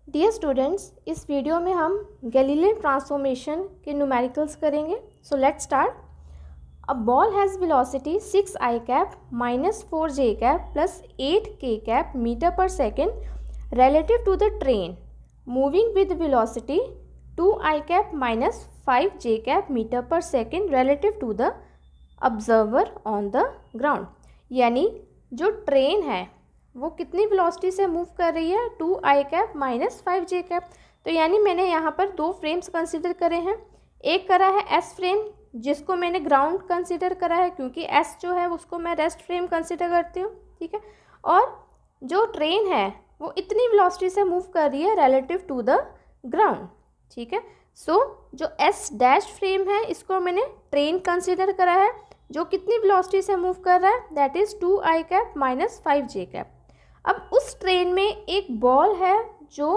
Dear students, इस video में हम गैलीलियन ट्रांसफॉर्मेशन के न्यूमेरिकल्स करेंगे। So let's start. A ball has velocity 6 i cap minus 4 j cap plus 8 k cap metre per second relative to the train moving with velocity 2 i cap minus 5 j cap metre per second relative to the observer on the ground। यानी जो train है वो कितनी velocity से move कर रही है, 2 i cap minus 5 j cap. तो यानी मैंने यहाँ पर दो फ्रेम्स कंसिडर करे हैं। एक करा है एस फ्रेम जिसको मैंने ग्राउंड कंसिडर करा है क्योंकि एस जो है उसको मैं रेस्ट फ्रेम कंसिडर करती हूँ, ठीक है। और जो ट्रेन है वो इतनी वेलोसिटी से मूव कर रही है रिलेटिव टू द ग्राउंड, ठीक है। सो जो एस डैश फ्रेम है इसको मैंने ट्रेन कंसिडर करा है जो कितनी वेलोसिटी से मूव कर रहा है, that is 2 i cap minus 5 j cap. अब उस ट्रेन में एक बॉल है जो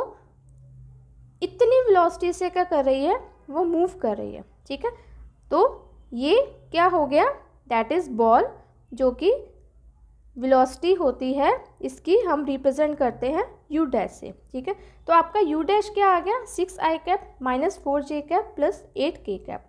इतनी वेलोसिटी से क्या कर रही है, वो मूव कर रही है, ठीक है। तो ये क्या हो गया, दैट इज़ बॉल जो कि वेलोसिटी होती है इसकी हम रिप्रेजेंट करते हैं u डैश से, ठीक है। तो आपका u डैश क्या आ गया, 6 i cap minus 4 j cap plus 8 k cap.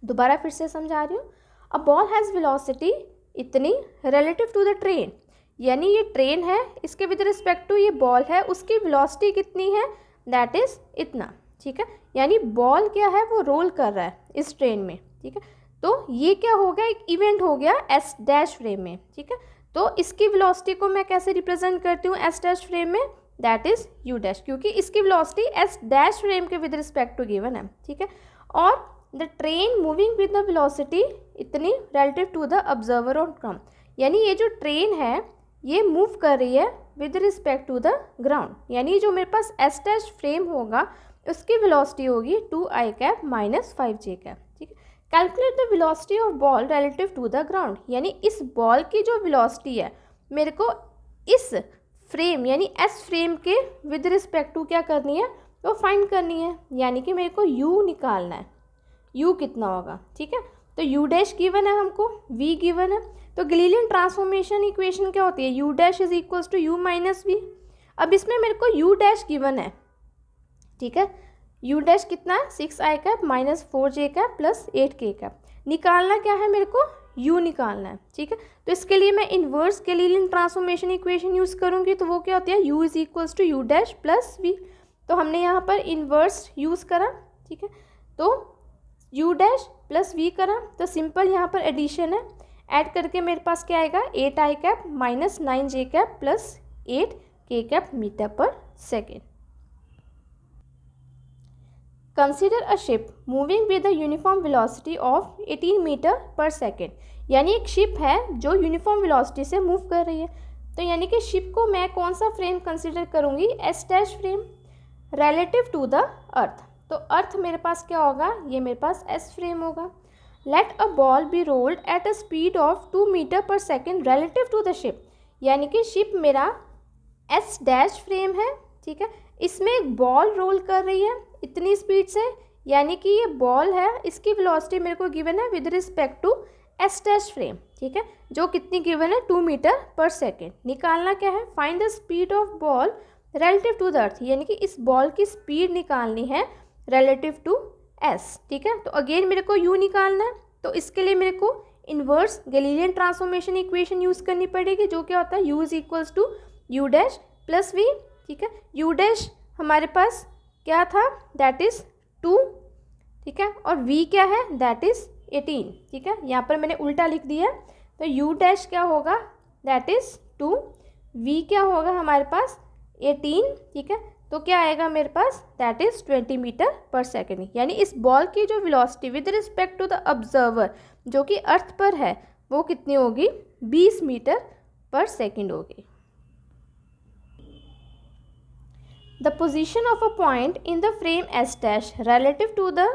दोबारा फिर से समझा रही हूँ। अ बॉल हैज़ वेलोसिटी इतनी रिलेटिव टू द ट्रेन, यानी ये ट्रेन है, इसके विद रिस्पेक्ट टू ये बॉल है, उसकी वेलोसिटी कितनी है, दैट इज़ इतना, ठीक है। यानी बॉल क्या है, वो रोल कर रहा है इस ट्रेन में, ठीक है। तो ये क्या हो गया, एक इवेंट हो गया एस डैश फ्रेम में, ठीक है। तो इसकी वेलोसिटी को मैं कैसे रिप्रेजेंट करती हूँ एस डैश फ्रेम में, दैट इज़ यू डैश, क्योंकि इसकी वेलोसिटी एस डैश फ्रेम के विद रिस्पेक्ट टू गिवन है, ठीक है। और the train moving with the velocity इतनी relative to the observer on ground, यानी ये जो ट्रेन है ये मूव कर रही है with respect to the ground. यानी जो मेरे पास एस डैश फ्रेम होगा उसकी वेलोसिटी होगी 2 i cap minus 5 j cap, ठीक है। Calculate the velocity of ball relative to the ground, यानी इस बॉल की जो वेलोसिटी है मेरे को इस फ्रेम यानी एस फ्रेम के विद रिस्पेक्ट टू क्या करनी है, वो फाइंड करनी है। यानी कि मेरे को u निकालना है, u कितना होगा, ठीक है। तो u डैश गिवन है हमको, v गिवन है। तो गैलीलियन ट्रांसफॉर्मेशन इक्वेशन क्या होती है, u dash is equals to u minus v। अब इसमें मेरे को u डैश गिवन है, ठीक है। u डैश कितना है, 6 i cap minus 4 j cap plus 8 k cap. निकालना क्या है, मेरे को u निकालना है, ठीक है। तो इसके लिए मैं inverse Galilean transformation equation use करूँगी, तो वो क्या होती है, u is equals to u dash plus v। तो हमने यहाँ पर इन्वर्स यूज़ करा, ठीक है। तो u डैश प्लस v करा, तो सिंपल यहाँ पर एडिशन है, ऐड करके मेरे पास क्या आएगा, 8 i cap minus 9 j cap plus 8 k cap metre per second. Consider a ship moving with a uniform velocity of 18 metre per second, यानी एक शिप है जो यूनिफॉर्म वेलोसिटी से मूव कर रही है। तो यानी कि शिप को मैं कौन सा फ्रेम कंसिडर करूँगी, S dash frame relative to the earth. तो अर्थ मेरे पास क्या होगा, ये मेरे पास एस फ्रेम होगा। Let a ball be rolled at a speed of 2 metre per second relative to the ship, यानी कि शिप मेरा एस डैश फ्रेम है, ठीक है। इसमें एक बॉल रोल कर रही है इतनी स्पीड से, यानी कि ये बॉल है, इसकी वेलोसिटी मेरे को गिवन है with respect to S dash frame, ठीक है, जो कितनी गिवन है, 2 मीटर पर सेकेंड। निकालना क्या है, find the speed of ball relative to the earth, यानी कि इस बॉल की स्पीड निकालनी है रिलेटिव टू एस, ठीक है। तो अगेन मेरे को u निकालना है, तो इसके लिए मेरे को inverse Galilean transformation equation use करनी पड़ेगी, जो क्या होता है, u is equals to u dash plus v, ठीक है। u डैश हमारे पास क्या था, दैट इज़ 2, ठीक है, और v क्या है, दैट इज़ 18, ठीक है। यहाँ पर मैंने उल्टा लिख दिया, तो u डैश क्या होगा, दैट इज़ 2, v क्या होगा हमारे पास 18, ठीक है। तो क्या आएगा मेरे पास, that is 20 metre per second. यानी इस बॉल की जो velocity with respect to the observer जो कि अर्थ पर है वो कितनी होगी, 20 मीटर पर सेकेंड होगी। The position of a point in the frame S dash relative to the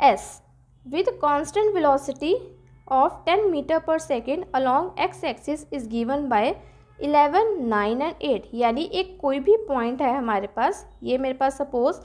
S with constant velocity of 10 metre per second along X axis is given by 11, 9 and 8। यानी एक कोई भी point है हमारे पास, ये मेरे पास suppose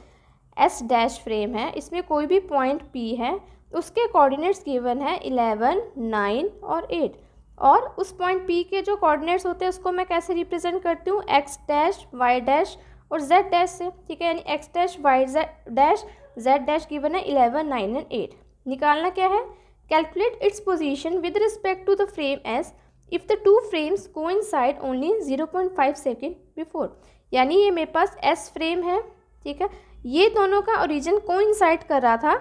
S dash frame है, इसमें कोई भी पॉइंट P है, उसके कोऑर्डिनेट्स गिवन है 11, 9 और 8। और उस पॉइंट P के जो कोऑर्डिनेट्स होते हैं उसको मैं कैसे रिप्रेजेंट करती हूँ, एक्स डैश, वाई डैश और z डैश से, ठीक है, यानी x dash y dash z dash given है 11, 9 एंड 8। निकालना क्या है, calculate its position with respect to the frame as if the two frames coincide only 0.5 second before. यानी ये मेरे पास S फ्रेम है, ठीक है, ये दोनों का ओरिजिन कोइंसाइड कर रहा था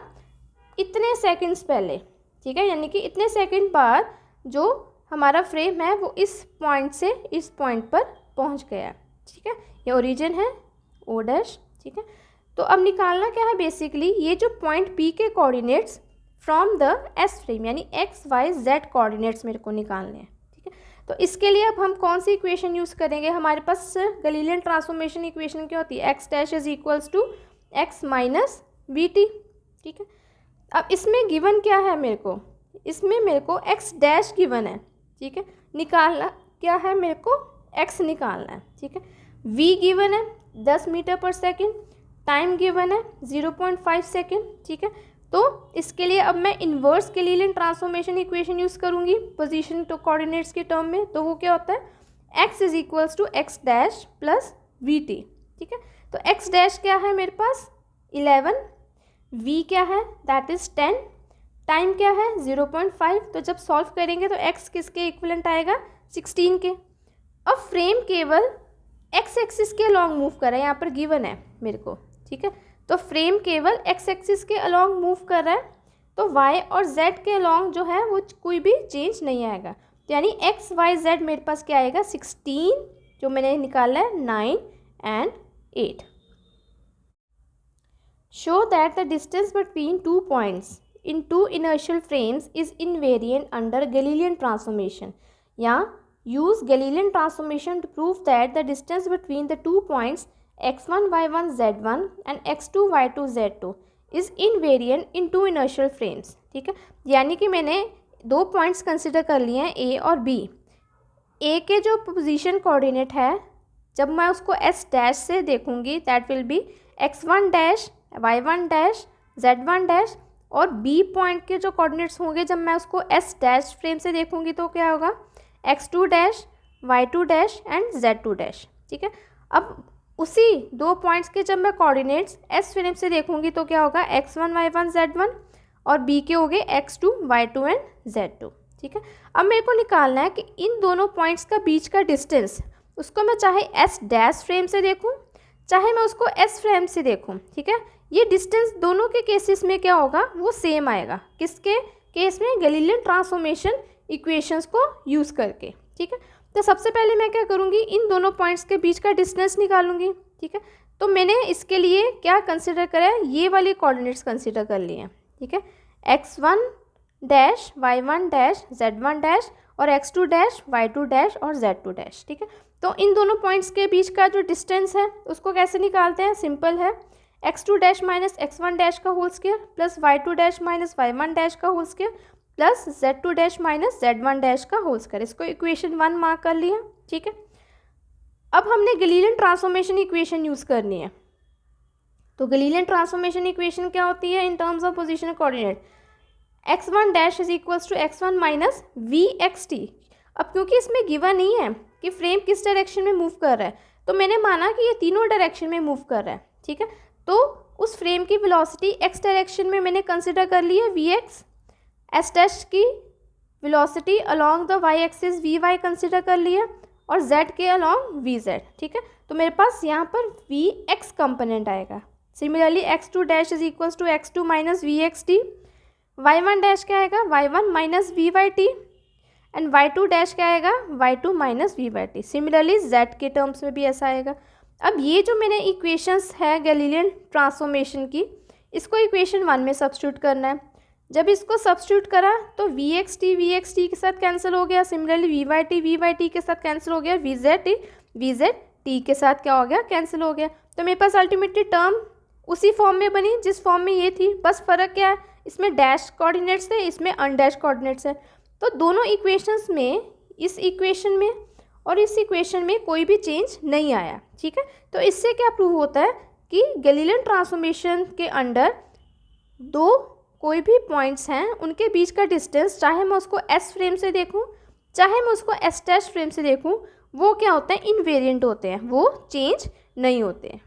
इतने सेकंड्स पहले, ठीक है, यानी कि इतने सेकंड बाद जो हमारा फ्रेम है वो इस पॉइंट से इस पॉइंट पर पहुंच गया, ठीक है, ये ओरिजिन है O डैश, ठीक है। तो अब निकालना क्या है, बेसिकली ये जो पॉइंट P के coordinates from the S frame यानी x y z कोऑर्डिनेट्स मेरे को निकालने हैं, ठीक है। तो इसके लिए अब हम कौन सी इक्वेशन यूज़ करेंगे, हमारे पास गैलीलियन ट्रांसफॉर्मेशन इक्वेशन क्या होती है, x dash is equals to x minus v t, ठीक है। अब इसमें गिवन क्या है मेरे को, इसमें मेरे को x डैश गिवन है, ठीक है, निकालना क्या है मेरे को, x निकालना है, ठीक है। v गिवन है 10 metre per second, time given है 0.5 सेकेंड, ठीक है। तो इसके लिए अब मैं inverse Galilean transformation equation use करूँगी पोजीशन टू कोऑर्डिनेट्स के टर्म में। तो वो क्या होता है, x is equals to x dash plus v t, ठीक है। तो x डैश क्या है मेरे पास 11, v क्या है दैट इज़ 10, टाइम क्या है 0.5। तो जब सॉल्व करेंगे तो x किसके इक्विवेलेंट आएगा 16 के। अब फ्रेम केवल x एक्सिस के अलॉन्ग मूव कर रहा है, यहाँ पर गिवन है मेरे को, ठीक है। तो फ्रेम केवल x एक्सिस के अलॉन्ग मूव कर रहा है, तो y और z के अलॉन्ग जो है वो कोई भी चेंज नहीं आएगा। तो यानी x y z मेरे पास क्या आएगा 16, जो मैंने निकाला है 9 and 8। Show that the distance between 2 points in 2 inertial frames is invariant under Galilean transformation। या use Galilean transformation to prove that the distance between the 2 points x1 y1 z1 and x2 y2 z2 is invariant in 2 inertial frames, ठीक है। यानी कि मैंने 2 points consider कर लिए हैं A और B। A के जो पोजीशन कोऑर्डिनेट है जब मैं उसको S डैश से देखूंगी that will be x1 dash y1 dash z1 dash, और B पॉइंट के जो कोऑर्डिनेट्स होंगे जब मैं उसको S डैश फ्रेम से देखूंगी तो क्या होगा x2 dash y2 dash and z2 dash, ठीक है। अब उसी 2 पॉइंट्स के जब मैं कोऑर्डिनेट्स S फ्रेम से देखूंगी तो क्या होगा x1 y1 z1 और B के हो गए x2 y2 एंड z2, ठीक है। अब मेरे को निकालना है कि इन दोनों पॉइंट्स का बीच का डिस्टेंस, उसको मैं चाहे S डैश फ्रेम से देखूँ चाहे मैं उसको S फ्रेम से देखूँ, ठीक है। ये डिस्टेंस दोनों के केसेस में क्या होगा वो सेम आएगा, किसके केस में, गैलीलियन ट्रांसफॉर्मेशन इक्वेशंस को यूज़ करके, ठीक है। तो सबसे पहले मैं क्या करूँगी, इन दोनों पॉइंट्स के बीच का डिस्टेंस निकालूंगी, ठीक है। तो मैंने इसके लिए क्या कंसिडर करा है, ये वाले कोऑर्डिनेट्स कंसिडर कर लिए हैं, ठीक है, x1 dash y1 dash z1 dash और x2 डैश y2 डैश और z2 डैश, ठीक है। तो इन दोनों पॉइंट्स के बीच का जो डिस्टेंस है उसको कैसे निकालते हैं, सिंपल है, x2 dash minus x1 dash का whole square plus y2 dash minus y1 dash का whole square plus z2 dash minus z1 dash का होल स्क्वायर। इसको इक्वेशन 1 मार्क कर लिया, ठीक है। अब हमने गैलीलियन ट्रांसफॉर्मेशन इक्वेशन यूज़ करनी है। तो गैलीलियन ट्रांसफॉर्मेशन इक्वेशन क्या होती है in terms of position coordinate, x1 dash is equals to x1 minus vxt। अब क्योंकि इसमें गिवन नहीं है कि फ्रेम किस डायरेक्शन में मूव कर रहा है, तो मैंने माना कि ये तीनों डायरेक्शन में मूव कर रहा है, ठीक है। तो उस फ्रेम की वेलोसिटी x डायरेक्शन में मैंने कंसिडर कर ली है vx, s डैश की velocity along the y axis vy consider कर लिया और z के अलोंग vz, ठीक है। तो मेरे पास यहाँ पर vx कंपोनेंट आएगा। Similarly x2 dash is equals to x2 minus vxt, y1 dash क्या आएगा y1 minus vyt and y2 dash क्या आएगा y2 minus vyt। Similarly z के टर्म्स में भी ऐसा आएगा। अब ये जो मैंने इक्वेशंस है गैलीलियन ट्रांसफॉर्मेशन की, इसको इक्वेशन 1 में सब्स्टिट्यूट करना है। जब इसको सब्स्टिट्यूट करा तो vxt के साथ कैंसिल हो गया, सिमिलरली vyt के साथ कैंसिल हो गया, vzt के साथ क्या हो गया कैंसिल हो गया। तो मेरे पास अल्टीमेटली टर्म उसी फॉर्म में बनी जिस फॉर्म में ये थी, बस फ़र्क क्या है, इसमें डैश कोऑर्डिनेट्स है, इसमें अनडैश कोऑर्डिनेट्स है। तो दोनों इक्वेशंस में, इस इक्वेशन में और इस इक्वेशन में कोई भी चेंज नहीं आया, ठीक है। तो इससे क्या प्रूव होता है कि गैलीलियन ट्रांसफॉर्मेशन के अंडर 2 कोई भी पॉइंट्स हैं उनके बीच का डिस्टेंस, चाहे मैं उसको S फ्रेम से देखूं चाहे मैं उसको S डैश फ्रेम से देखूं, वो क्या होता है इनवेरिएंट होते हैं, वो चेंज नहीं होते।